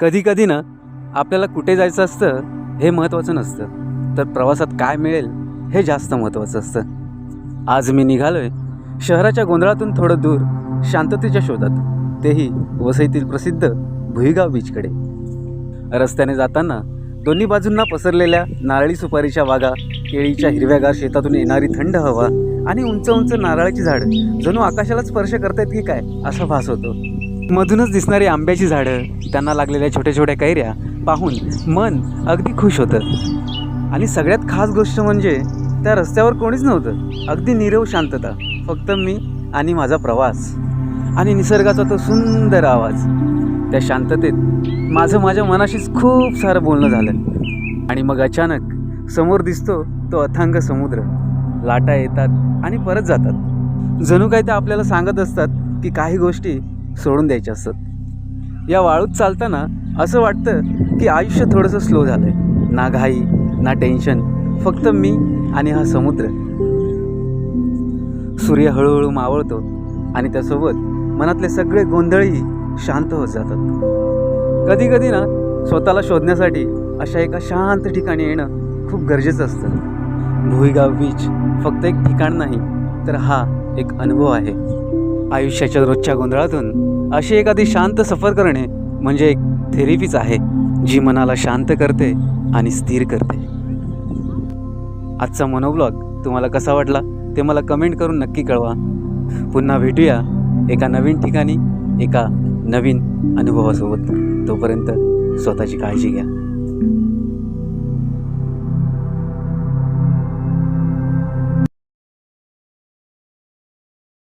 कधी कधी ना आपल्याला कुठे जायचं असतं हे महत्त्वाचं नसतं, तर प्रवासात काय मिळेल हे जास्त महत्त्वाचं असतं. आज मी निघालोय शहराच्या गोंधळातून थोडं दूर शांततेच्या शोधात, तेही वसईतील प्रसिद्ध भुईगाव बीचकडे. रस्त्याने जाताना दोन्ही बाजूंना पसरलेल्या नारळी सुपारीच्या बागा, केळीच्या हिरव्यागार शेतातून येणारी थंड हवा आणि उंच उंच नारळाची झाडं जणू आकाशाला स्पर्श करतायत की काय असा भास होतो. मधूनच दिसणारी आंब्याची झाडं, त्यांना लागलेल्या छोट्या छोट्या कैऱ्या पाहून मन अगदी खुश होतं. आणि सगळ्यात खास गोष्ट म्हणजे त्या रस्त्यावर कोणीच नव्हतं. अगदी नीरव शांतता, फक्त मी आणि माझा प्रवास आणि निसर्गाचा तो सुंदर आवाज. त्या शांततेत माझं माझ्या मनाशीच खूप सारं बोलणं झालं. आणि मग अचानक समोर दिसतो तो अथांग समुद्र. लाटा येतात आणि परत जातात, जणू काय ते आपल्याला सांगत असतात की काही गोष्टी सोडून द्यायच्या असतात. या वाळूत चालताना असं वाटतं की आयुष्य थोडंसं स्लो झालं आहे. ना घाई ना टेन्शन, फक्त मी आणि हा समुद्र. सूर्य हळूहळू मावळतो आणि त्यासोबत मनातले सगळे गोंधळही शांत होत जातात. कधी कधी ना स्वतःला शोधण्यासाठी अशा एका शांत ठिकाणी येणं खूप गरजेचं असतं. भुईगाव बीच फक्त एक ठिकाण नाही, तर हा एक अनुभव आहे. आयुष्याच्या रोजच्या गोंधळातून अशी एखादी शांत सफर करणे म्हणजे एक थेरपीच आहे, जी मनाला शांत करते आणि स्थिर करते. आजचा मोनोब्लॉग तुम्हाला कसा वाटला ते मला कमेंट करून नक्की कळवा. पुन्हा भेटूया एका नवीन ठिकाणी, एका नवीन अनुभवासोबत. तोपर्यंत स्वतःची काळजी घ्या.